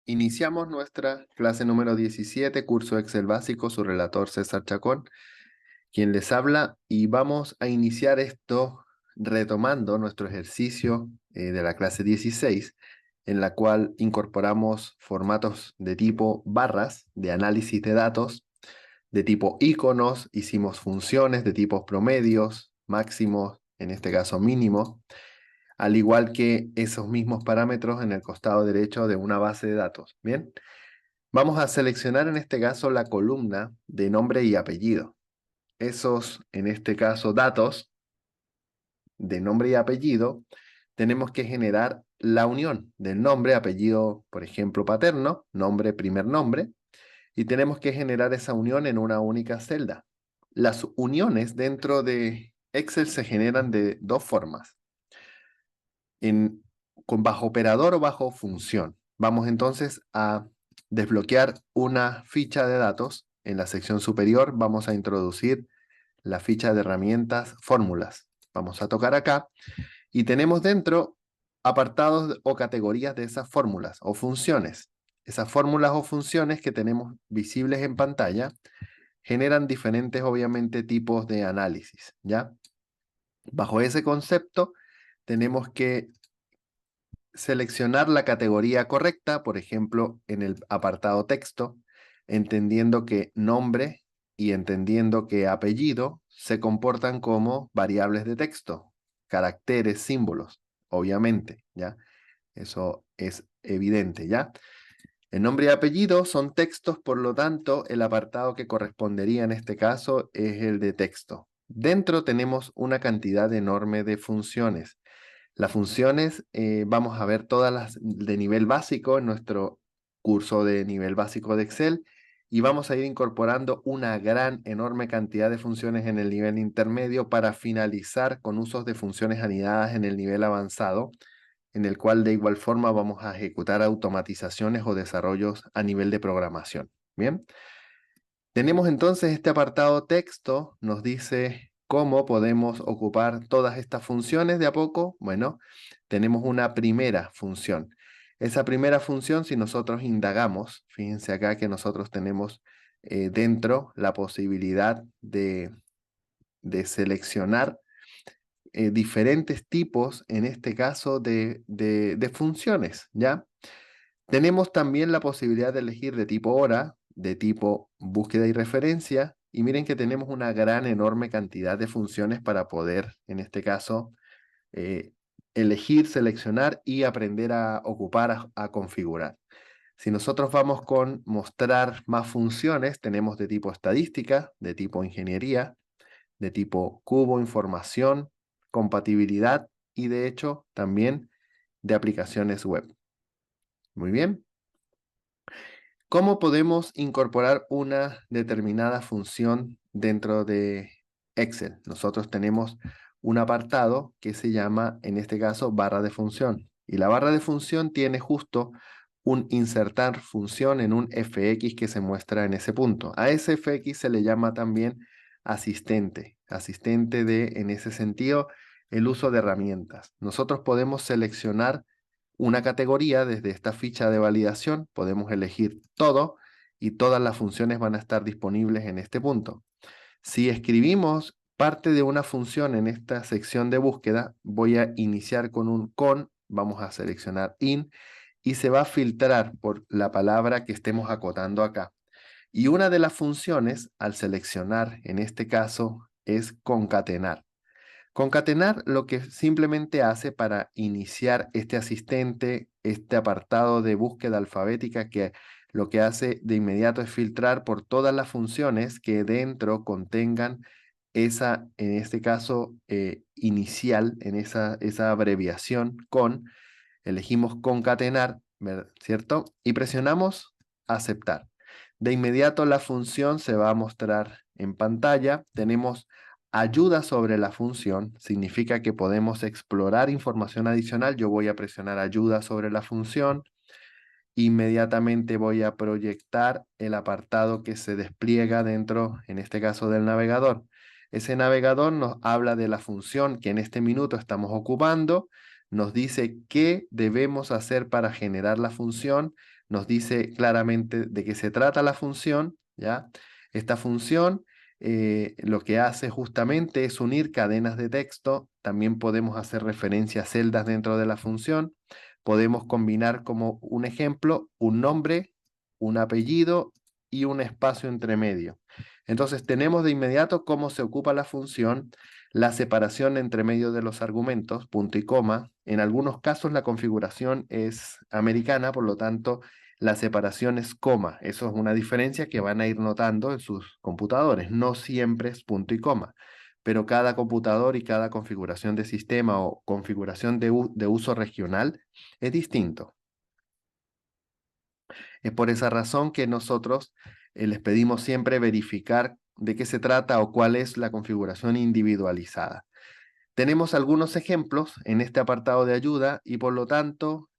Iniciamos nuestra clase número 17, curso Excel básico, su relator César Chacón, quien les habla, y vamos a iniciar esto retomando nuestro ejercicio de la clase 16, en la cual incorporamos formatos de tipo barras de análisis de datos, de tipo iconos, hicimos funciones de tipos promedios, máximos, en este caso mínimos, al igual que esos mismos parámetros en el costado derecho de una base de datos. Bien. Vamos a seleccionar en este caso la columna de nombre y apellido. Esos, en este caso, datos de nombre y apellido, tenemos que generar la unión del nombre, apellido, por ejemplo, paterno, nombre, primer nombre, y tenemos que generar esa unión en una única celda. Las uniones dentro de Excel se generan de dos formas, en, bajo operador o bajo función. Vamos entonces a desbloquear una ficha de datos. En la sección superior vamos a introducir la ficha de herramientas fórmulas. Vamos a tocar acá y tenemos dentro apartados o categorías de esas fórmulas o funciones. Esas fórmulas o funciones que tenemos visibles en pantalla generan diferentes, obviamente, tipos de análisis, ¿ya? Bajo ese concepto tenemos que seleccionar la categoría correcta, por ejemplo, en el apartado texto, entendiendo que nombre y entendiendo que apellido se comportan como variables de texto, caracteres, símbolos, obviamente, ¿ya? Eso es evidente, ¿ya? El nombre y apellido son textos, por lo tanto, el apartado que correspondería en este caso es el de texto. Dentro tenemos una cantidad enorme de funciones. Las funciones, vamos a ver todas las de nivel básico en nuestro curso de nivel básico de Excel y vamos a ir incorporando una gran, enorme cantidad de funciones en el nivel intermedio para finalizar con usos de funciones anidadas en el nivel avanzado, en el cual de igual forma vamos a ejecutar automatizaciones o desarrollos a nivel de programación. Bien. Tenemos entonces este apartado texto, nos dice cómo podemos ocupar todas estas funciones de a poco. Bueno, tenemos una primera función. Esa primera función, si nosotros indagamos, fíjense acá que nosotros tenemos dentro la posibilidad de seleccionar diferentes tipos, en este caso, de funciones, ¿ya? Tenemos también la posibilidad de elegir de tipo hora, de tipo búsqueda y referencia, y miren que tenemos una gran, enorme cantidad de funciones para poder, en este caso, eh, elegir, seleccionar y aprender a ocupar, a configurar. Si nosotros vamos con mostrar más funciones, tenemos de tipo estadística, de tipo ingeniería, de tipo cubo, información, compatibilidad y de hecho también de aplicaciones web. Muy bien. ¿Cómo podemos incorporar una determinada función dentro de Excel? Nosotros tenemos un apartado que se llama, en este caso, barra de función. Y la barra de función tiene justo un insertar función en un fx que se muestra en ese punto. A ese fx se le llama también asistente. Asistente de, en ese sentido, el uso de herramientas. Nosotros podemos seleccionar una categoría desde esta ficha de validación, podemos elegir todo y todas las funciones van a estar disponibles en este punto. Si escribimos parte de una función en esta sección de búsqueda, voy a iniciar con un con, vamos a seleccionar in y se va a filtrar por la palabra que estemos acotando acá. Y una de las funciones al seleccionar en este caso es concatenar. Concatenar lo que simplemente hace para iniciar este asistente, este apartado de búsqueda alfabética que lo que hace de inmediato es filtrar por todas las funciones que dentro contengan esa, en este caso, inicial, en esa abreviación con, elegimos concatenar, ¿cierto? Y presionamos aceptar. De inmediato la función se va a mostrar en pantalla. Tenemos ayuda sobre la función, significa que podemos explorar información adicional. Yo voy a presionar ayuda sobre la función. Inmediatamente voy a proyectar el apartado que se despliega dentro, en este caso, del navegador. Ese navegador nos habla de la función que en este minuto estamos ocupando, nos dice qué debemos hacer para generar la función, nos dice claramente de qué se trata la función, ¿ya? Esta función lo que hace justamente es unir cadenas de texto. También podemos hacer referencia a celdas dentro de la función. Podemos combinar como un ejemplo un nombre, un apellido y un espacio entre medio. Entonces tenemos de inmediato cómo se ocupa la función, la separación entre medio de los argumentos, punto y coma. En algunos casos la configuración es americana, por lo tanto la separación es coma. Eso es una diferencia que van a ir notando en sus computadores. No siempre es punto y coma, pero cada computador y cada configuración de sistema o configuración de uso regional es distinto. Es por esa razón que nosotros les pedimos siempre verificar de qué se trata o cuál es la configuración individualizada. Tenemos algunos ejemplos en este apartado de ayuda y por lo tanto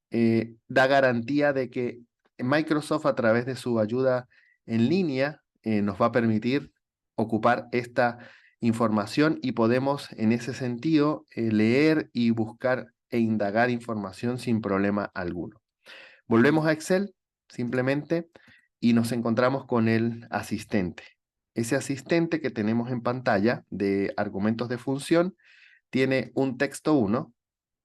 da garantía de que Microsoft a través de su ayuda en línea nos va a permitir ocupar esta información y podemos en ese sentido leer y buscar e indagar información sin problema alguno. Volvemos a Excel simplemente y nos encontramos con el asistente. Ese asistente que tenemos en pantalla de argumentos de función tiene un texto 1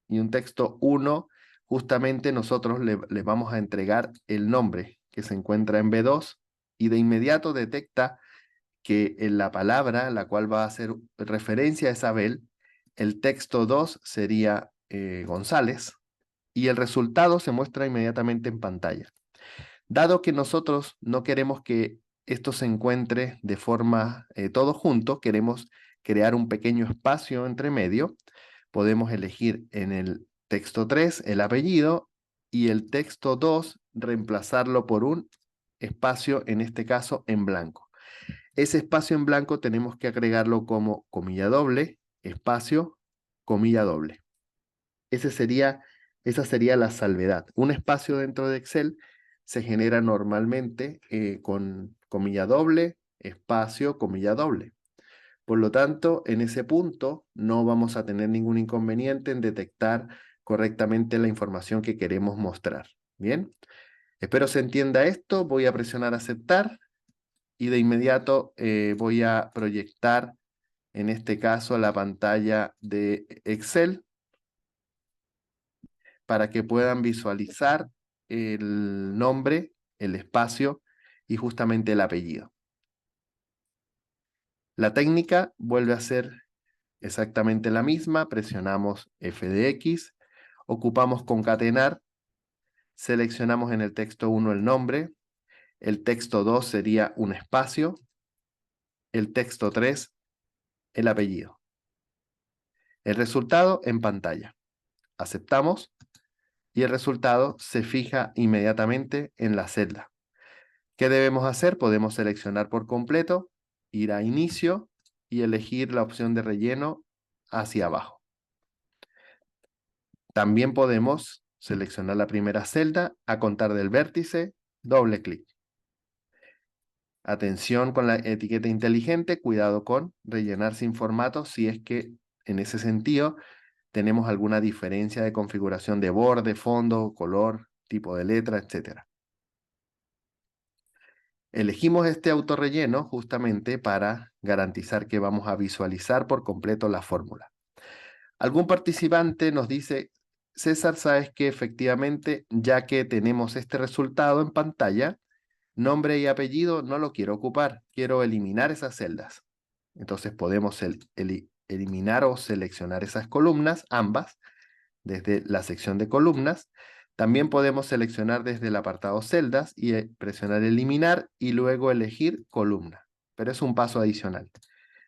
y un texto 1 justamente nosotros le vamos a entregar el nombre que se encuentra en B2 y de inmediato detecta que en la palabra la cual va a hacer referencia a Isabel, el texto 2 sería González y el resultado se muestra inmediatamente en pantalla. Dado que nosotros no queremos que esto se encuentre de forma todo junto, queremos crear un pequeño espacio entre medio, podemos elegir en el texto 3 el apellido y el texto 2 reemplazarlo por un espacio, en este caso en blanco. Ese espacio en blanco tenemos que agregarlo como comilla doble, espacio, comilla doble. Esa sería la salvedad. Un espacio dentro de Excel se genera normalmente con comilla doble, espacio, comilla doble. Por lo tanto, en ese punto no vamos a tener ningún inconveniente en detectar correctamente la información que queremos mostrar. Bien, espero se entienda esto. Voy a presionar aceptar y de inmediato voy a proyectar, en este caso, la pantalla de Excel para que puedan visualizar el nombre, el espacio y justamente el apellido. La técnica vuelve a ser exactamente la misma, presionamos F de X, ocupamos concatenar, seleccionamos en el texto 1 el nombre, el texto 2 sería un espacio, el texto 3 el apellido. El resultado en pantalla. Aceptamos y el resultado se fija inmediatamente en la celda. ¿Qué debemos hacer? Podemos seleccionar por completo, ir a inicio y elegir la opción de relleno hacia abajo. También podemos seleccionar la primera celda, a contar del vértice, doble clic. Atención con la etiqueta inteligente, cuidado con rellenar sin formato si es que en ese sentido tenemos alguna diferencia de configuración de borde, fondo, color, tipo de letra, etc. Elegimos este autorrelleno justamente para garantizar que vamos a visualizar por completo la fórmula. Algún participante nos dice, César, sabes que efectivamente, ya que tenemos este resultado en pantalla, nombre y apellido no lo quiero ocupar, quiero eliminar esas celdas. Entonces podemos eliminar o seleccionar esas columnas, ambas, desde la sección de columnas. También podemos seleccionar desde el apartado celdas y presionar eliminar y luego elegir columna, pero es un paso adicional.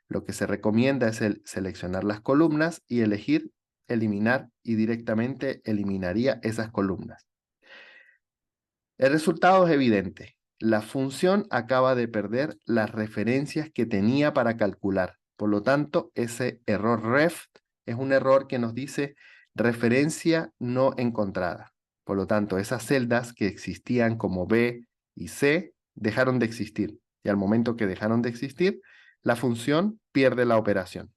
Lo que se recomienda es seleccionar las columnas y elegir eliminar y directamente eliminaría esas columnas. El resultado es evidente. La función acaba de perder las referencias que tenía para calcular. Por lo tanto, ese error ref es un error que nos dice referencia no encontrada. Por lo tanto, esas celdas que existían como B y C dejaron de existir. Y al momento que dejaron de existir, la función pierde la operación.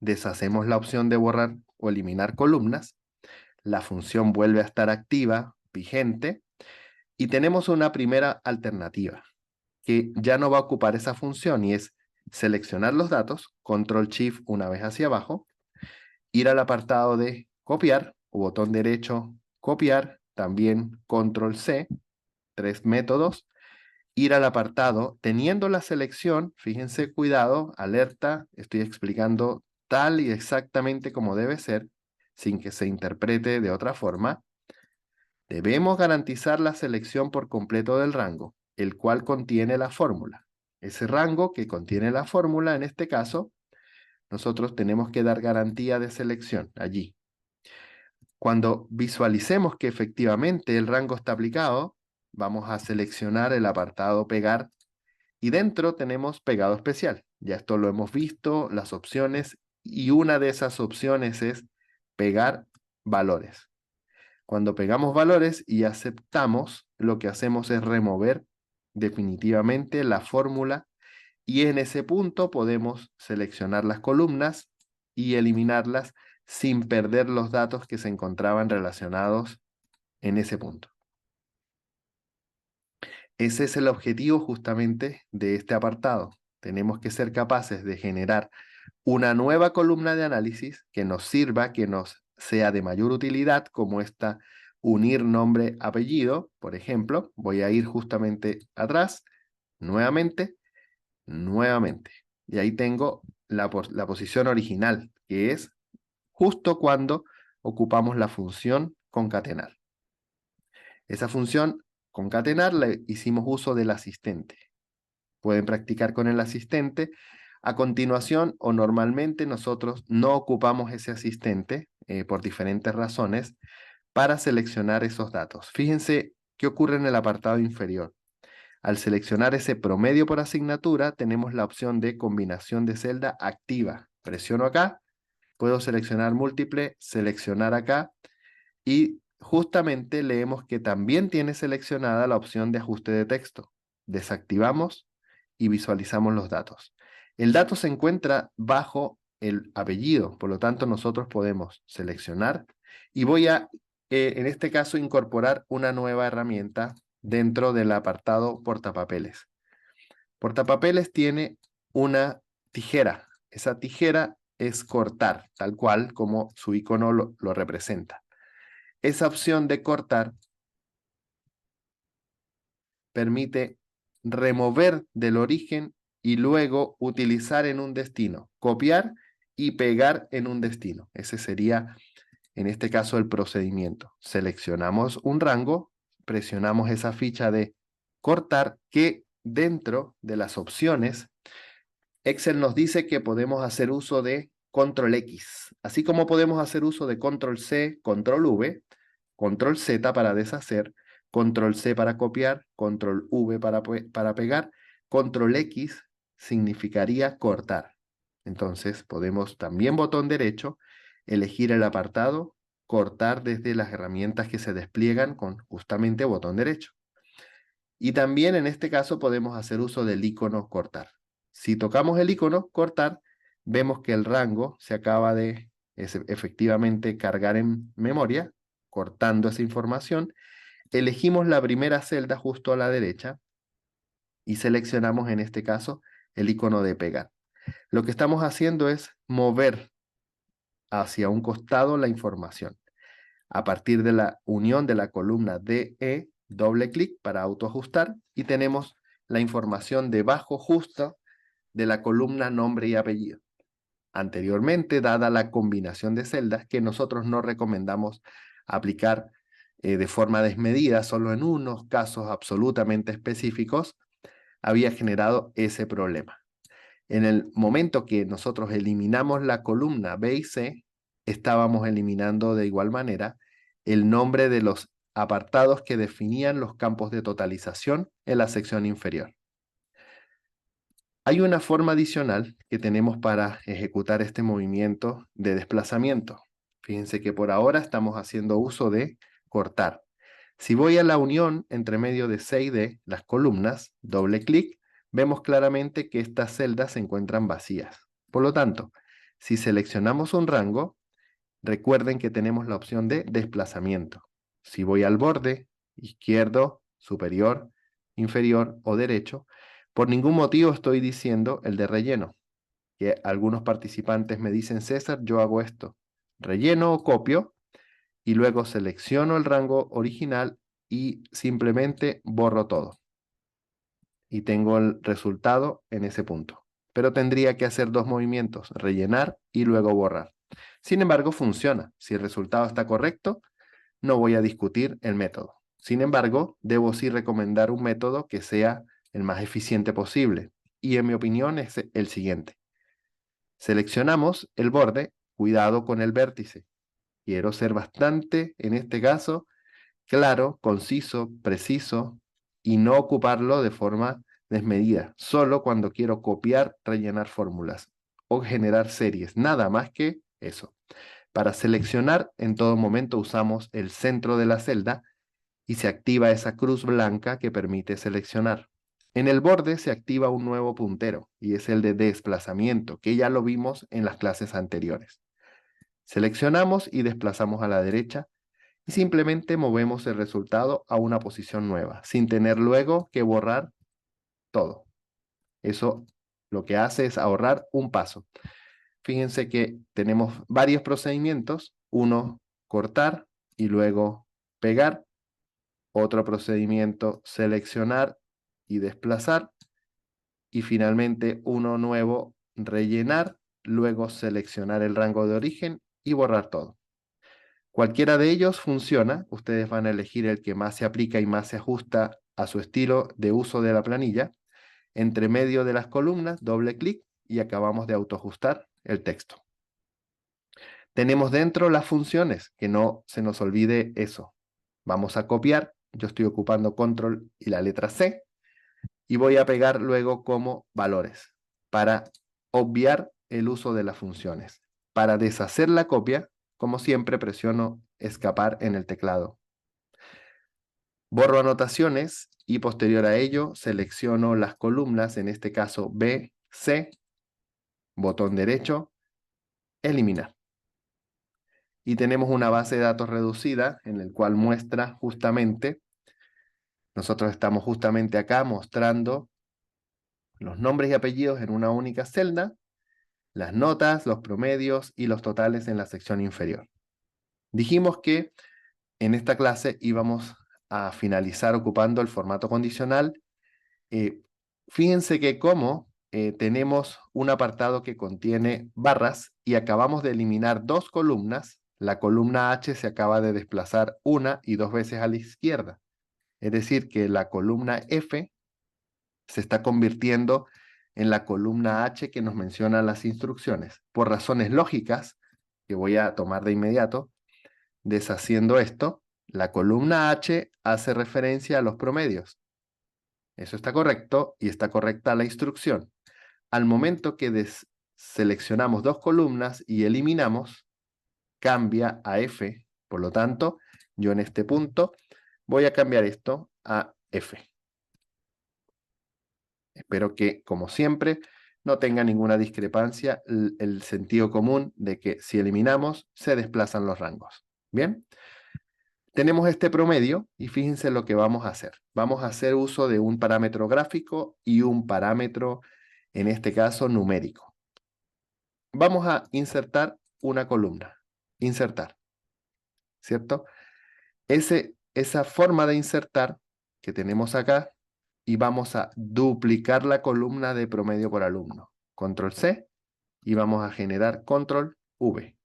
Deshacemos la opción de borrar o eliminar columnas. La función vuelve a estar activa, vigente, Y tenemos una primera alternativa que ya no va a ocupar esa función y es seleccionar los datos, control shift una vez hacia abajo, ir al apartado de copiar o botón derecho copiar, también control C, 3 métodos, ir al apartado, teniendo la selección, fíjense, cuidado, alerta, estoy explicando tal y exactamente como debe ser, sin que se interprete de otra forma. Debemos garantizar la selección por completo del rango, el cual contiene la fórmula. Ese rango que contiene la fórmula, en este caso, nosotros tenemos que dar garantía de selección allí. Cuando visualicemos que efectivamente el rango está aplicado, vamos a seleccionar el apartado pegar y dentro tenemos pegado especial. Ya esto lo hemos visto, las opciones, y una de esas opciones es pegar valores. Cuando pegamos valores y aceptamos, lo que hacemos es remover definitivamente la fórmula y en ese punto podemos seleccionar las columnas y eliminarlas sin perder los datos que se encontraban relacionados en ese punto. Ese es el objetivo justamente de este apartado. Tenemos que ser capaces de generar una nueva columna de análisis que nos sirva, que nos sea de mayor utilidad, como esta unir nombre, apellido, por ejemplo. Voy a ir justamente atrás, nuevamente, nuevamente. Y ahí tengo la posición original, que es justo cuando ocupamos la función concatenar. Esa función concatenar le hicimos uso del asistente. Pueden practicar con el asistente. A continuación o normalmente nosotros no ocupamos ese asistente por diferentes razones para seleccionar esos datos. Fíjense qué ocurre en el apartado inferior. Al seleccionar ese promedio por asignatura, tenemos la opción de combinación de celda activa. Presiono acá, puedo seleccionar múltiple, seleccionar acá y justamente leemos que también tiene seleccionada la opción de ajuste de texto. Desactivamos y visualizamos los datos. El dato se encuentra bajo el apellido, por lo tanto nosotros podemos seleccionar y voy a, en este caso, incorporar una nueva herramienta dentro del apartado portapapeles. Portapapeles tiene una tijera. Esa tijera es cortar, tal cual como su icono lo representa. Esa opción de cortar permite remover del origen y luego utilizar en un destino, copiar y pegar en un destino. Ese sería, en este caso, el procedimiento. Seleccionamos un rango, presionamos esa ficha de cortar que dentro de las opciones, Excel nos dice que podemos hacer uso de control X, así como podemos hacer uso de control C, control V, control Z para deshacer, control C para copiar, control V para pegar, control X significaría cortar. Entonces podemos también botón derecho, elegir el apartado, cortar desde las herramientas que se despliegan con justamente botón derecho. Y también en este caso podemos hacer uso del icono cortar. Si tocamos el icono cortar, vemos que el rango se acaba de efectivamente cargar en memoria, cortando esa información. Elegimos la primera celda justo a la derecha y seleccionamos en este caso el icono de pegar. Lo que estamos haciendo es mover hacia un costado la información. A partir de la unión de la columna DE, doble clic para autoajustar y tenemos la información debajo justo de la columna nombre y apellido. Anteriormente, dada la combinación de celdas que nosotros no recomendamos aplicar de forma desmedida, solo en unos casos absolutamente específicos, había generado ese problema. En el momento que nosotros eliminamos la columna B y C, estábamos eliminando de igual manera el nombre de los apartados que definían los campos de totalización en la sección inferior. Hay una forma adicional que tenemos para ejecutar este movimiento de desplazamiento. Fíjense que por ahora estamos haciendo uso de cortar. Si voy a la unión entre medio de C y D, las columnas, doble clic, vemos claramente que estas celdas se encuentran vacías. Por lo tanto, si seleccionamos un rango, recuerden que tenemos la opción de desplazamiento. Si voy al borde izquierdo superior, inferior o derecho. Por ningún motivo estoy diciendo el de relleno, que algunos participantes me dicen, César, yo hago esto, relleno o copio y luego selecciono el rango original y simplemente borro todo. Y tengo el resultado en ese punto. Pero tendría que hacer dos movimientos, rellenar y luego borrar. Sin embargo, funciona. Si el resultado está correcto, no voy a discutir el método. Sin embargo, debo sí recomendar un método que sea el más eficiente posible. Y en mi opinión es el siguiente. Seleccionamos el borde, cuidado con el vértice. Quiero ser bastante, en este caso, claro, conciso, preciso y no ocuparlo de forma desmedida, solo cuando quiero copiar, rellenar fórmulas o generar series, nada más que eso. Para seleccionar, en todo momento usamos el centro de la celda y se activa esa cruz blanca que permite seleccionar. En el borde se activa un nuevo puntero y es el de desplazamiento, que ya lo vimos en las clases anteriores. Seleccionamos y desplazamos a la derecha y simplemente movemos el resultado a una posición nueva, sin tener luego que borrar todo. Eso lo que hace es ahorrar un paso. Fíjense que tenemos varios procedimientos. Uno, cortar y luego pegar. Otro procedimiento, seleccionar y desplazar. Y finalmente uno nuevo, rellenar, luego seleccionar el rango de origen y borrar todo. Cualquiera de ellos funciona, ustedes van a elegir el que más se aplica y más se ajusta a su estilo de uso de la planilla. Entre medio de las columnas, doble clic y acabamos de autoajustar el texto. Tenemos dentro las funciones, que no se nos olvide eso. Vamos a copiar, yo estoy ocupando control y la letra C, y voy a pegar luego como valores, para obviar el uso de las funciones. Para deshacer la copia, como siempre, presiono escapar en el teclado. Borro anotaciones y posterior a ello selecciono las columnas, en este caso B, C, botón derecho, eliminar. Y tenemos una base de datos reducida en el cual muestra justamente, nosotros estamos justamente acá mostrando los nombres y apellidos en una única celda, las notas, los promedios y los totales en la sección inferior. Dijimos que en esta clase íbamos a finalizar ocupando el formato condicional. Fíjense que como tenemos un apartado que contiene barras y acabamos de eliminar dos columnas, la columna H se acaba de desplazar una y dos veces a la izquierda. Es decir, que la columna F se está convirtiendo en la columna H que nos menciona las instrucciones. Por razones lógicas, que voy a tomar de inmediato, deshaciendo esto, la columna H hace referencia a los promedios. Eso está correcto y está correcta la instrucción. Al momento que seleccionamos dos columnas y eliminamos, cambia a F. Por lo tanto, yo en este punto voy a cambiar esto a F. Espero que, como siempre, no tenga ninguna discrepancia el sentido común de que si eliminamos, se desplazan los rangos. ¿Bien? Tenemos este promedio y fíjense lo que vamos a hacer. Vamos a hacer uso de un parámetro gráfico y un parámetro, en este caso, numérico. Vamos a insertar una columna. Insertar. ¿Cierto? Esa forma de insertar que tenemos acá y vamos a duplicar la columna de promedio por alumno. Control C y vamos a generar Control V.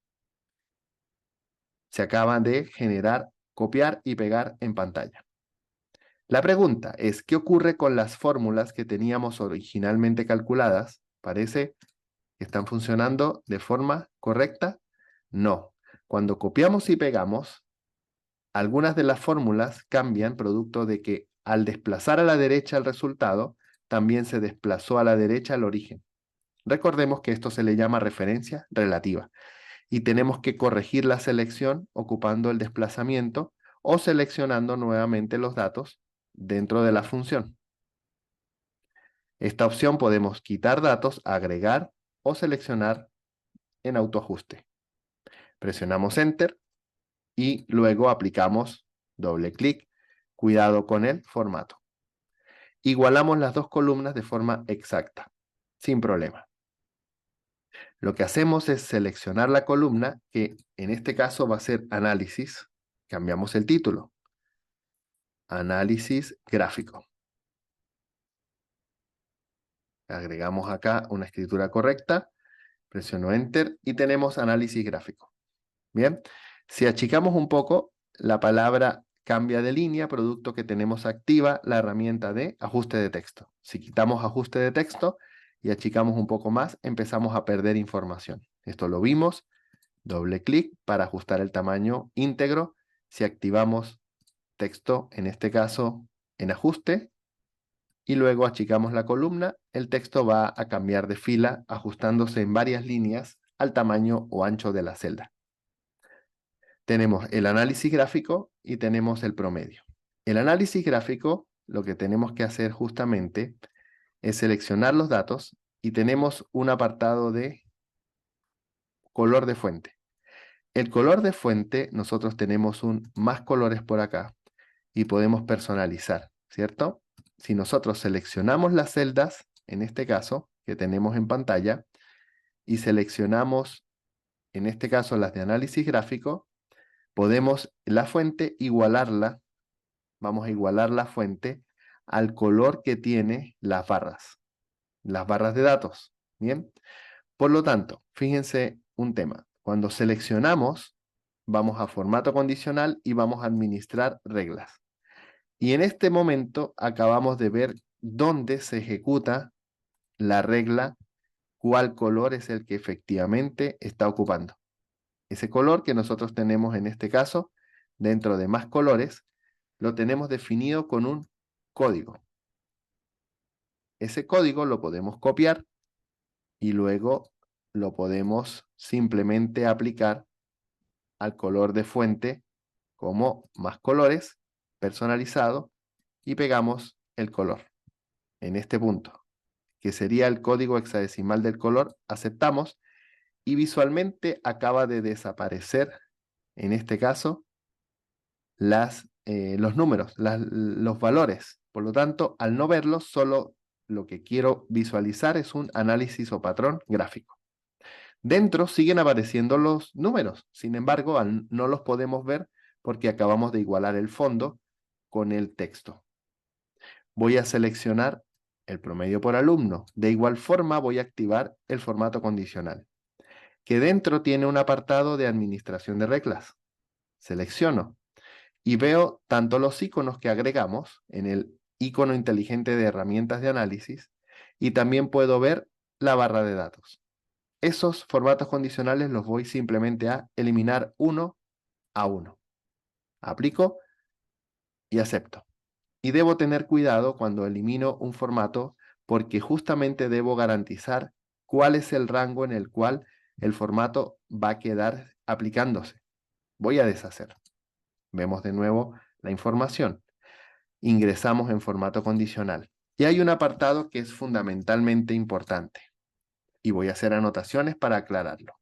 Se acaba de generar, copiar y pegar en pantalla. La pregunta es, ¿qué ocurre con las fórmulas que teníamos originalmente calculadas? Parece que están funcionando de forma correcta. No. Cuando copiamos y pegamos, algunas de las fórmulas cambian producto de que al desplazar a la derecha el resultado, también se desplazó a la derecha el origen. Recordemos que esto se le llama referencia relativa y tenemos que corregir la selección ocupando el desplazamiento o seleccionando nuevamente los datos dentro de la función. Esta opción podemos quitar datos, agregar o seleccionar en autoajuste. Presionamos Enter y luego aplicamos doble clic Cuidado con el formato. Igualamos las dos columnas de forma exacta, sin problema. Lo que hacemos es seleccionar la columna, que en este caso va a ser análisis. Cambiamos el título. Análisis gráfico. Agregamos acá una escritura correcta, presiono Enter y tenemos análisis gráfico. Bien, si achicamos un poco, la palabra cambia de línea, producto que tenemos activa la herramienta de ajuste de texto. Si quitamos ajuste de texto y achicamos un poco más, empezamos a perder información. Esto lo vimos, doble clic para ajustar el tamaño íntegro. Si activamos texto, en este caso en ajuste, y luego achicamos la columna, el texto va a cambiar de fila, ajustándose en varias líneas al tamaño o ancho de la celda. Tenemos el análisis gráfico y tenemos el promedio. El análisis gráfico, lo que tenemos que hacer justamente es seleccionar los datos y tenemos un apartado de color de fuente. El color de fuente, nosotros tenemos un más colores por acá y podemos personalizar, ¿cierto? Si nosotros seleccionamos las celdas, en este caso, que tenemos en pantalla, y seleccionamos, en este caso, las de análisis gráfico, podemos la fuente igualarla, vamos a igualar la fuente al color que tiene las barras de datos, ¿bien? Por lo tanto, fíjense un tema, cuando seleccionamos, vamos a formato condicional y vamos a administrar reglas. Y en este momento acabamos de ver dónde se ejecuta la regla, cuál color es el que efectivamente está ocupando. Ese color que nosotros tenemos en este caso, dentro de más colores, lo tenemos definido con un código. Ese código lo podemos copiar y luego lo podemos simplemente aplicar al color de fuente como más colores, personalizado, y pegamos el color en este punto, que sería el código hexadecimal del color. Aceptamos y visualmente acaba de desaparecer, en este caso, los números, los valores. Por lo tanto, al no verlos, solo lo que quiero visualizar es un análisis o patrón gráfico. Dentro siguen apareciendo los números, sin embargo, no los podemos ver porque acabamos de igualar el fondo con el texto. Voy a seleccionar el promedio por alumno. De igual forma, voy a activar el formato condicional, que dentro tiene un apartado de administración de reglas. Selecciono y veo tanto los iconos que agregamos en el icono inteligente de herramientas de análisis y también puedo ver la barra de datos. Esos formatos condicionales los voy simplemente a eliminar uno a uno. Aplico y acepto. Y debo tener cuidado cuando elimino un formato porque justamente debo garantizar cuál es el rango en el cual el formato va a quedar aplicándose. Voy a deshacer. Vemos de nuevo la información. Ingresamos en formato condicional. Y hay un apartado que es fundamentalmente importante. Y voy a hacer anotaciones para aclararlo.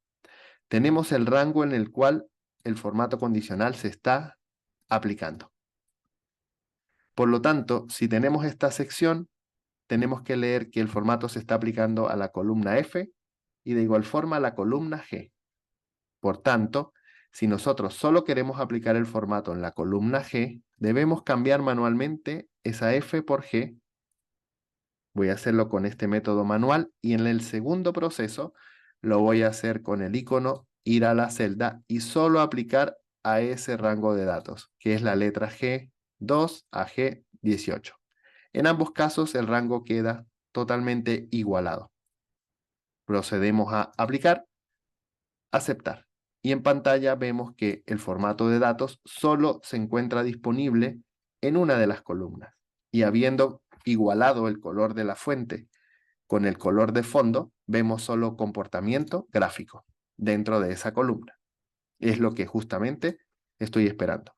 Tenemos el rango en el cual el formato condicional se está aplicando. Por lo tanto, si tenemos esta sección, tenemos que leer que el formato se está aplicando a la columna F y de igual forma a la columna G. Por tanto, si nosotros solo queremos aplicar el formato en la columna G, debemos cambiar manualmente esa F por G. Voy a hacerlo con este método manual y en el segundo proceso lo voy a hacer con el icono ir a la celda y solo aplicar a ese rango de datos, que es la letra G2 a G18. En ambos casos el rango queda totalmente igualado. Procedemos a aplicar, aceptar. Y en pantalla vemos que el formato de datos solo se encuentra disponible en una de las columnas. Y habiendo igualado el color de la fuente con el color de fondo, vemos solo comportamiento gráfico dentro de esa columna. Es lo que justamente estoy esperando.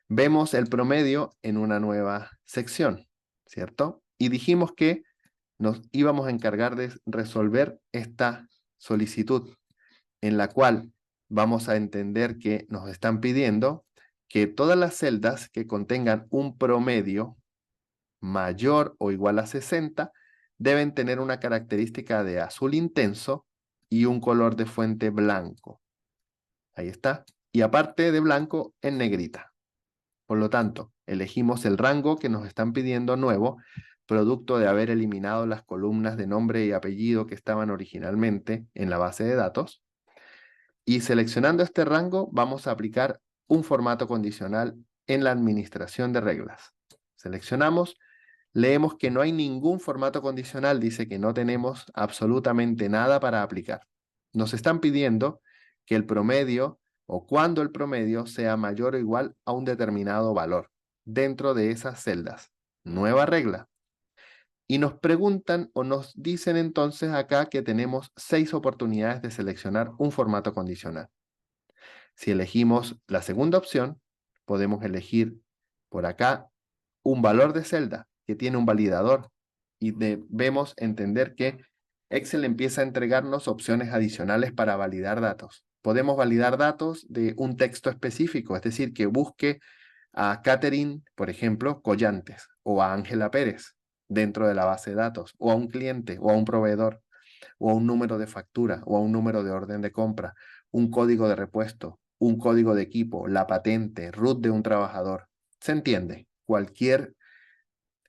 Vemos el promedio en una nueva sección, ¿cierto? Y dijimos que nos íbamos a encargar de resolver esta solicitud en la cual vamos a entender que nos están pidiendo que todas las celdas que contengan un promedio mayor o igual a 60 deben tener una característica de azul intenso y un color de fuente blanco. Ahí está. Y aparte de blanco, en negrita. Por lo tanto, elegimos el rango que nos están pidiendo nuevo, producto de haber eliminado las columnas de nombre y apellido que estaban originalmente en la base de datos. Y seleccionando este rango, vamos a aplicar un formato condicional en la administración de reglas. Seleccionamos, leemos que no hay ningún formato condicional, dice que no tenemos absolutamente nada para aplicar. Nos están pidiendo que el promedio o cuando el promedio sea mayor o igual a un determinado valor dentro de esas celdas. Nueva regla. Y nos preguntan o nos dicen entonces acá que tenemos 6 oportunidades de seleccionar un formato condicional. Si elegimos la segunda opción, podemos elegir por acá un valor de celda que tiene un validador y debemos entender que Excel empieza a entregarnos opciones adicionales para validar datos. Podemos validar datos de un texto específico, es decir, que busque a Catherine, por ejemplo, Collantes, o a Ángela Pérez dentro de la base de datos, o a un cliente, o a un proveedor, o a un número de factura, o a un número de orden de compra, un código de repuesto, un código de equipo, la patente, root de un trabajador. ¿Se entiende? Cualquier,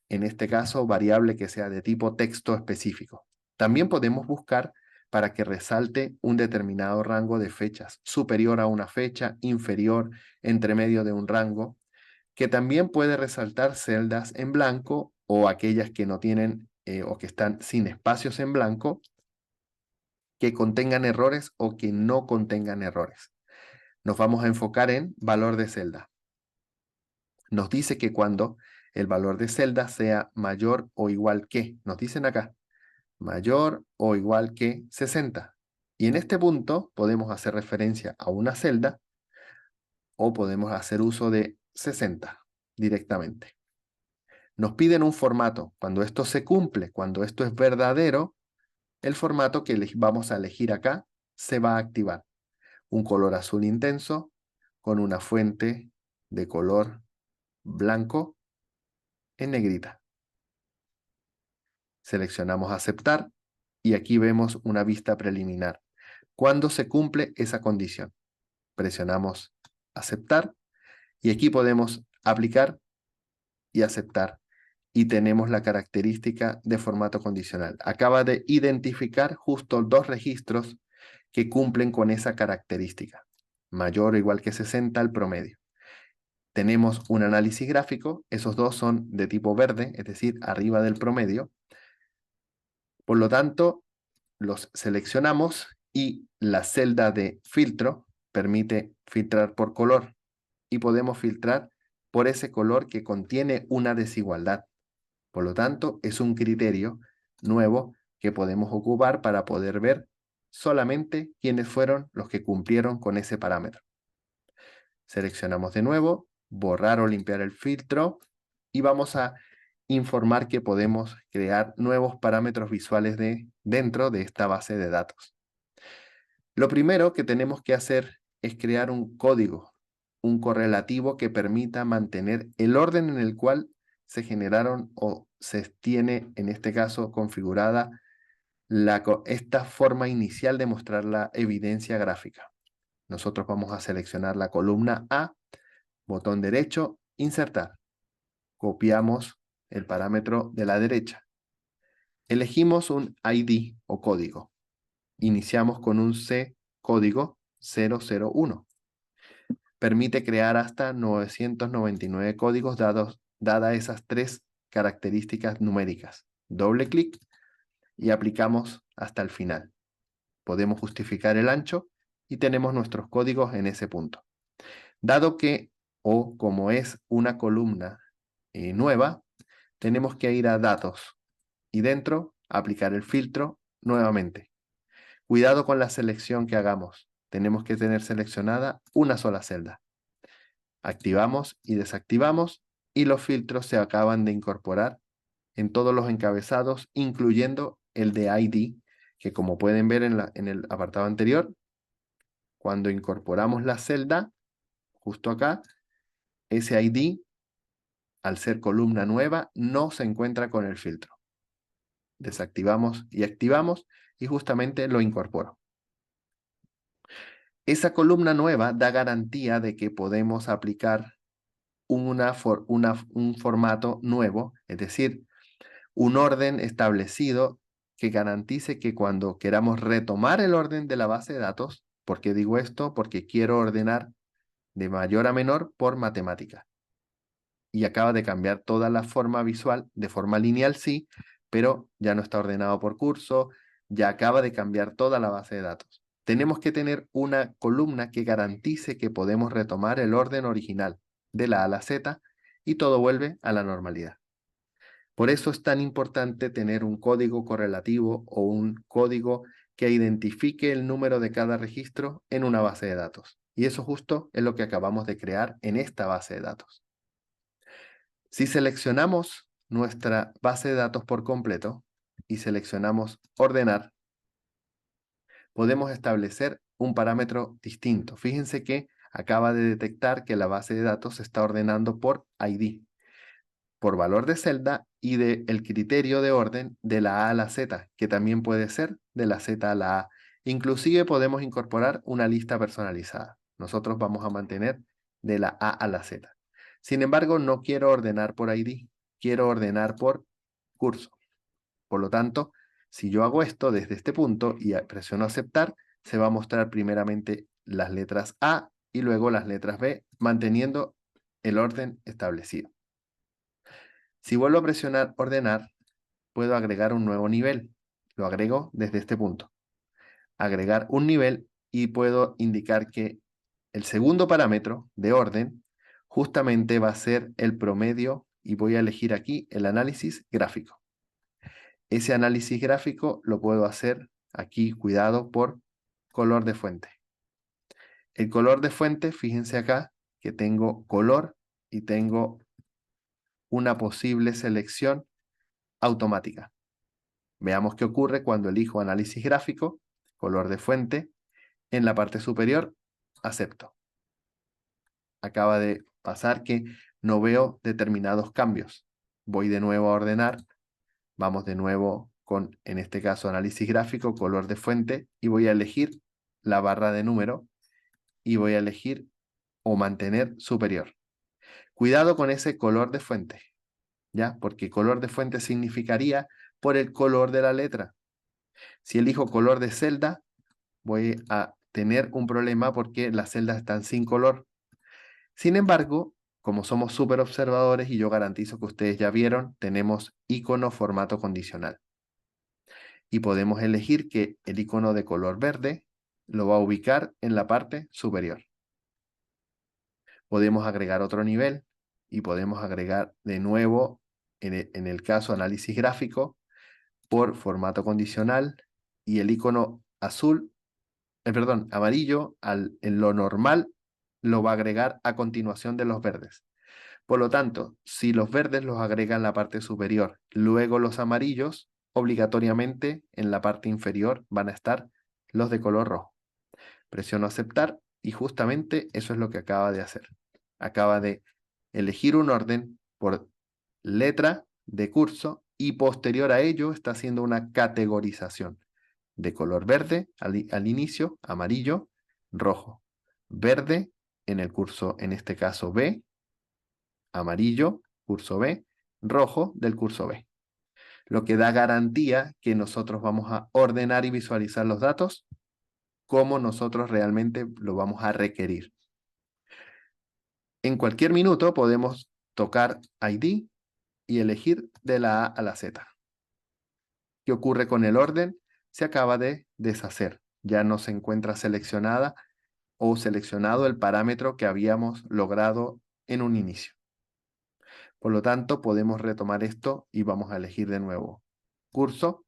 en este caso, variable que sea de tipo texto específico. También podemos buscar para que resalte un determinado rango de fechas, superior a una fecha, inferior, entre medio de un rango, que también puede resaltar celdas en blanco o aquellas que no tienen o que están sin espacios en blanco, que contengan errores o que no contengan errores. Nos vamos a enfocar en valor de celda. Nos dice que cuando el valor de celda sea mayor o igual que, nos dicen acá, mayor o igual que 60. Y en este punto podemos hacer referencia a una celda o podemos hacer uso de 60 directamente. Nos piden un formato. Cuando esto se cumple, cuando esto es verdadero, el formato que vamos a elegir acá se va a activar. Un color azul intenso con una fuente de color blanco en negrita. Seleccionamos aceptar y aquí vemos una vista preliminar. Cuando se cumple esa condición, presionamos aceptar y aquí podemos aplicar y aceptar y tenemos la característica de formato condicional. Acaba de identificar justo 2 registros que cumplen con esa característica. Mayor o igual que 60 el promedio. Tenemos un análisis gráfico, esos 2 son de tipo verde, es decir, arriba del promedio. Por lo tanto, los seleccionamos y la celda de filtro permite filtrar por color y podemos filtrar por ese color que contiene una desigualdad. Por lo tanto, es un criterio nuevo que podemos ocupar para poder ver solamente quiénes fueron los que cumplieron con ese parámetro. Seleccionamos de nuevo, borrar o limpiar el filtro y vamos a informar que podemos crear nuevos parámetros visuales dentro de esta base de datos. Lo primero que tenemos que hacer es crear un código, un correlativo que permita mantener el orden en el cual se generaron o se tiene, en este caso, configurada esta forma inicial de mostrar la evidencia gráfica. Nosotros vamos a seleccionar la columna A, botón derecho, insertar. Copiamos el parámetro de la derecha. Elegimos un ID o código. Iniciamos con un C código 001. Permite crear hasta 999 códigos dadas esas 3 características numéricas. Doble clic y aplicamos hasta el final. Podemos justificar el ancho y tenemos nuestros códigos en ese punto. Dado que, o como es una columna nueva, tenemos que ir a datos y dentro aplicar el filtro nuevamente. Cuidado con la selección que hagamos. Tenemos que tener seleccionada una sola celda. Activamos y desactivamos y los filtros se acaban de incorporar en todos los encabezados, incluyendo el de ID, que como pueden ver en el apartado anterior, cuando incorporamos la celda, justo acá, ese ID, al ser columna nueva, no se encuentra con el filtro. Desactivamos y activamos y justamente lo incorporo. Esa columna nueva da garantía de que podemos aplicar un formato nuevo, es decir, un orden establecido que garantice que cuando queramos retomar el orden de la base de datos, ¿por qué digo esto? Porque quiero ordenar de mayor a menor por matemática. Y acaba de cambiar toda la forma visual, de forma lineal sí, pero ya no está ordenado por curso, ya acaba de cambiar toda la base de datos. Tenemos que tener una columna que garantice que podemos retomar el orden original de la A a la Z y todo vuelve a la normalidad. Por eso es tan importante tener un código correlativo o un código que identifique el número de cada registro en una base de datos. Y eso justo es lo que acabamos de crear en esta base de datos. Si seleccionamos nuestra base de datos por completo y seleccionamos ordenar, podemos establecer un parámetro distinto. Fíjense que acaba de detectar que la base de datos se está ordenando por ID, por valor de celda y del criterio de orden de la A a la Z, que también puede ser de la Z a la A. Inclusive podemos incorporar una lista personalizada. Nosotros vamos a mantener de la A a la Z. Sin embargo, no quiero ordenar por ID, quiero ordenar por curso. Por lo tanto, si yo hago esto desde este punto y presiono aceptar, se va a mostrar primeramente las letras A y luego las letras B, manteniendo el orden establecido. Si vuelvo a presionar ordenar, puedo agregar un nuevo nivel. Lo agrego desde este punto. Agregar un nivel y puedo indicar que el segundo parámetro de orden justamente va a ser el promedio y voy a elegir aquí el análisis gráfico. Ese análisis gráfico lo puedo hacer aquí, cuidado, por color de fuente. El color de fuente, fíjense acá que tengo color y tengo una posible selección automática. Veamos qué ocurre cuando elijo análisis gráfico, color de fuente, en la parte superior, acepto. Acaba de pasar que no veo determinados cambios. Voy de nuevo a ordenar, vamos de nuevo con, en este caso, análisis gráfico, color de fuente, y voy a elegir la barra de número y voy a elegir o mantener superior. Cuidado con ese color de fuente, ¿ya? Porque color de fuente significaría por el color de la letra. Si elijo color de celda, voy a tener un problema porque las celdas están sin color. Sin embargo, como somos súper observadores y yo garantizo que ustedes ya vieron, tenemos icono formato condicional. Y podemos elegir que el icono de color verde lo va a ubicar en la parte superior. Podemos agregar otro nivel y podemos agregar de nuevo, en el caso análisis gráfico, por formato condicional y el icono azul amarillo, en lo normal, lo va a agregar a continuación de los verdes. Por lo tanto, si los verdes los agrega en la parte superior, luego los amarillos, obligatoriamente en la parte inferior van a estar los de color rojo. Presiono aceptar y justamente eso es lo que acaba de hacer. Acaba de elegir un orden por letra de curso y posterior a ello está haciendo una categorización de color verde al inicio, amarillo, rojo, verde en el curso, en este caso B, amarillo, curso B, rojo del curso B. Lo que da garantía que nosotros vamos a ordenar y visualizar los datos como nosotros realmente lo vamos a requerir. En cualquier minuto podemos tocar ID y elegir de la A a la Z. ¿Qué ocurre con el orden? Se acaba de deshacer. Ya no se encuentra seleccionada o seleccionado el parámetro que habíamos logrado en un inicio. Por lo tanto, podemos retomar esto y vamos a elegir de nuevo curso,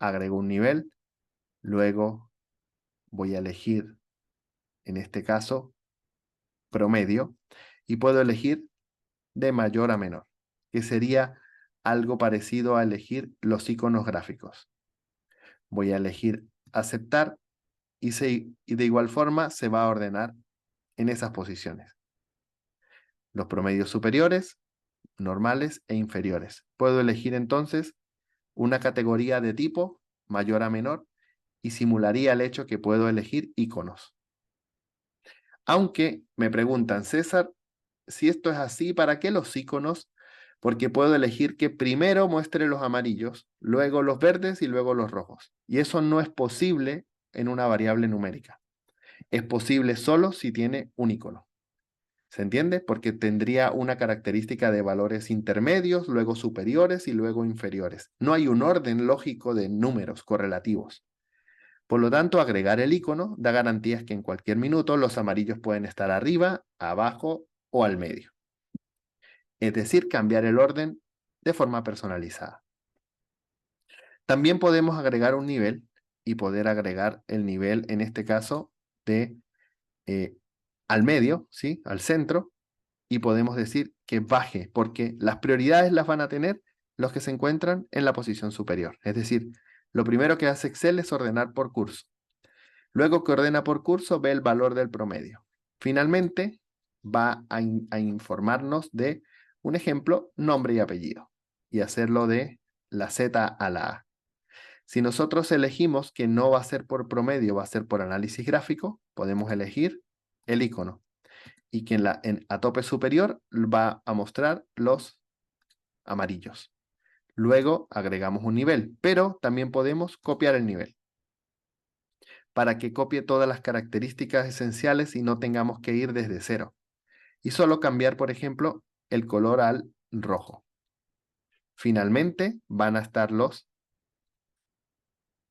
agrego un nivel, luego voy a elegir, en este caso, promedio, y puedo elegir de mayor a menor, que sería algo parecido a elegir los iconos gráficos. Voy a elegir aceptar y de igual forma se va a ordenar en esas posiciones. los promedios superiores, normales e inferiores. Puedo elegir entonces una categoría de tipo mayor a menor y simularía el hecho que puedo elegir iconos. Aunque me preguntan, César, si esto es así, ¿para qué los iconos? Porque puedo elegir que primero muestre los amarillos, luego los verdes y luego los rojos. Y eso no es posible en una variable numérica. Es posible solo si tiene un icono. ¿Se entiende? Porque tendría una característica de valores intermedios, luego superiores y luego inferiores. No hay un orden lógico de números correlativos. Por lo tanto, agregar el icono da garantías que en cualquier minuto los amarillos pueden estar arriba, abajo o al medio. Es decir, cambiar el orden de forma personalizada. También podemos agregar un nivel y poder agregar el nivel, en este caso, de al medio, ¿sí? Al centro, y podemos decir que baje, porque las prioridades las van a tener los que se encuentran en la posición superior. Es decir, lo primero que hace Excel es ordenar por curso. Luego que ordena por curso, ve el valor del promedio. Finalmente, va a informarnos de un ejemplo, nombre y apellido, y hacerlo de la Z a la A. Si nosotros elegimos que no va a ser por promedio, va a ser por análisis gráfico, podemos elegir el icono y que a tope superior va a mostrar los amarillos. Luego agregamos un nivel, pero también podemos copiar el nivel para que copie todas las características esenciales y no tengamos que ir desde cero. Y solo cambiar, por ejemplo, el color al rojo. Finalmente van a estar los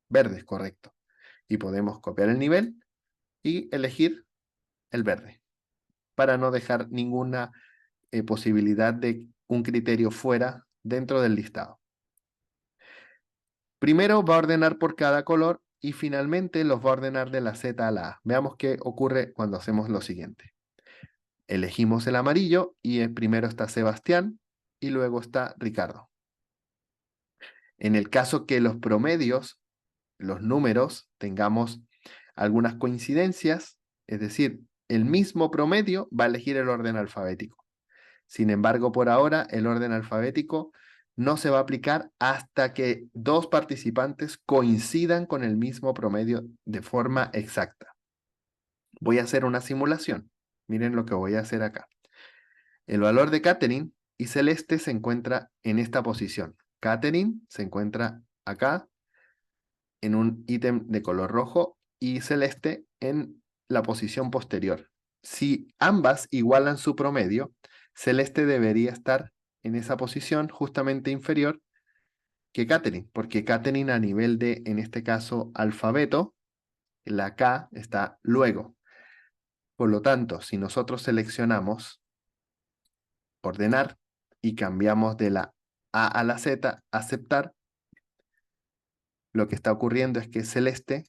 verdes, correcto. Y podemos copiar el nivel y elegir el verde para no dejar ninguna posibilidad de un criterio fuera dentro del listado. Primero va a ordenar por cada color y finalmente los va a ordenar de la Z a la A. Veamos qué ocurre cuando hacemos lo siguiente. Elegimos el amarillo y primero está Sebastián y luego está Ricardo. En el caso que los promedios, los números, tengamos algunas coincidencias, es decir, el mismo promedio va a elegir el orden alfabético. Sin embargo, por ahora, el orden alfabético no se va a aplicar hasta que dos participantes coincidan con el mismo promedio de forma exacta. Voy a hacer una simulación. Miren lo que voy a hacer acá. El valor de Catherine y Celeste se encuentra en esta posición. Catherine se encuentra acá en un ítem de color rojo y Celeste en la posición posterior. Si ambas igualan su promedio, Celeste debería estar en esa posición justamente inferior que Catherine, porque Catherine a nivel de, en este caso, alfabeto, la K está luego. Por lo tanto, si nosotros seleccionamos ordenar y cambiamos de la A a la Z, aceptar, lo que está ocurriendo es que Celeste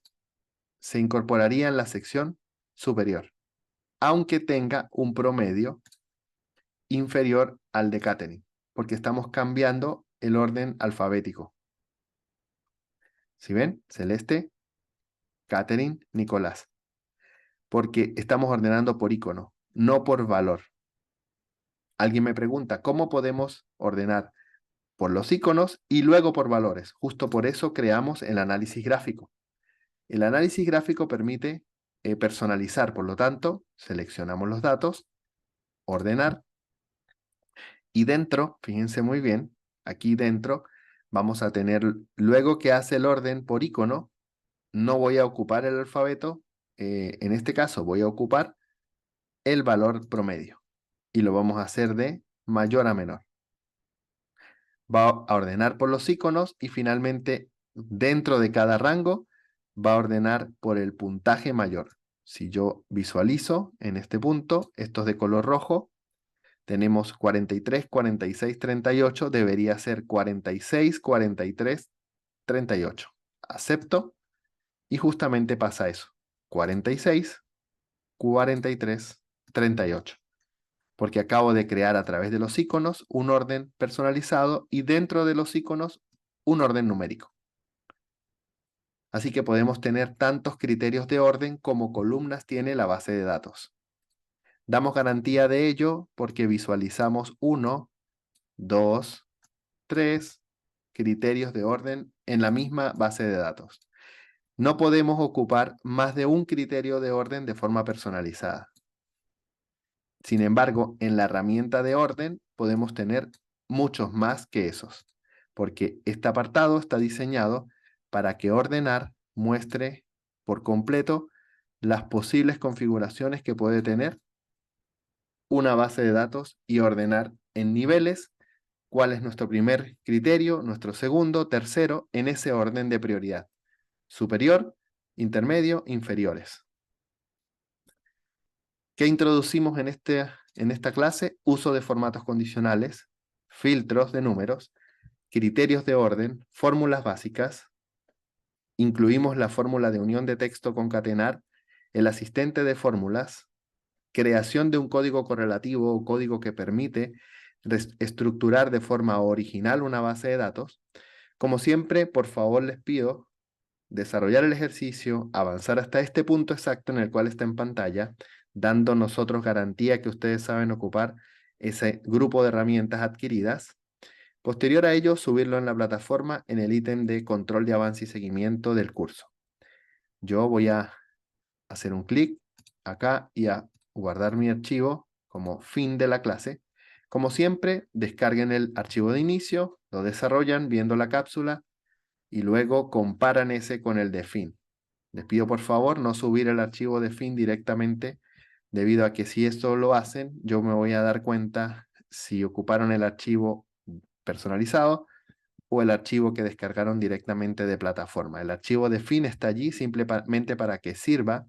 se incorporaría en la sección superior, aunque tenga un promedio inferior al de Catherine, porque estamos cambiando el orden alfabético. ¿Sí ven? Celeste, Catherine, Nicolás. Porque estamos ordenando por icono, no por valor. Alguien me pregunta, ¿cómo podemos ordenar por los iconos y luego por valores? Justo por eso creamos el análisis gráfico. El análisis gráfico permite personalizar, por lo tanto, seleccionamos los datos, ordenar, y dentro, fíjense muy bien, aquí dentro vamos a tener, luego que hace el orden por icono, no voy a ocupar el alfabeto, en este caso voy a ocupar el valor promedio y lo vamos a hacer de mayor a menor. Va a ordenar por los iconos y finalmente dentro de cada rango va a ordenar por el puntaje mayor. Si yo visualizo en este punto, esto es de color rojo, tenemos 43, 46, 38, debería ser 46, 43, 38. Acepto y justamente pasa eso. 46, 43, 38. Porque acabo de crear a través de los iconos un orden personalizado y dentro de los iconos un orden numérico. Así que podemos tener tantos criterios de orden como columnas tiene la base de datos. Damos garantía de ello porque visualizamos 1, 2, 3 criterios de orden en la misma base de datos. No podemos ocupar más de un criterio de orden de forma personalizada. Sin embargo, en la herramienta de orden podemos tener muchos más que esos, porque este apartado está diseñado para que ordenar muestre por completo las posibles configuraciones que puede tener una base de datos y ordenar en niveles cuál es nuestro primer criterio, nuestro segundo, tercero, en ese orden de prioridad. Superior, intermedio, inferiores. ¿Qué introducimos en esta clase? Uso de formatos condicionales, filtros de números, criterios de orden, fórmulas básicas. Incluimos la fórmula de unión de texto concatenar, el asistente de fórmulas, creación de un código correlativo o código que permite estructurar de forma original una base de datos. Como siempre, por favor les pido desarrollar el ejercicio, avanzar hasta este punto exacto en el cual está en pantalla, dando nosotros garantía que ustedes saben ocupar ese grupo de herramientas adquiridas. Posterior a ello, subirlo en la plataforma en el ítem de control de avance y seguimiento del curso. Yo voy a hacer un clic acá y a guardar mi archivo como fin de la clase. Como siempre, descarguen el archivo de inicio, lo desarrollan viendo la cápsula y luego comparan ese con el de fin. Les pido por favor no subir el archivo de fin directamente, debido a que si esto lo hacen, yo me voy a dar cuenta si ocuparon el archivo personalizado o el archivo que descargaron directamente de plataforma. El archivo de fin está allí simplemente para que sirva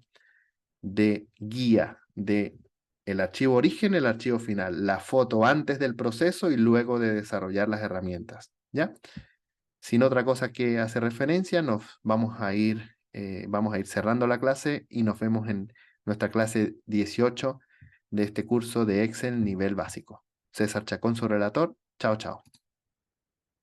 de guía de el archivo origen, el archivo final, la foto antes del proceso y luego de desarrollar las herramientas, ¿ya? Sin otra cosa que hacer referencia, nos vamos a ir cerrando la clase y nos vemos en nuestra clase 18 de este curso de Excel nivel básico. César Chacón, su relator. Chao, chao.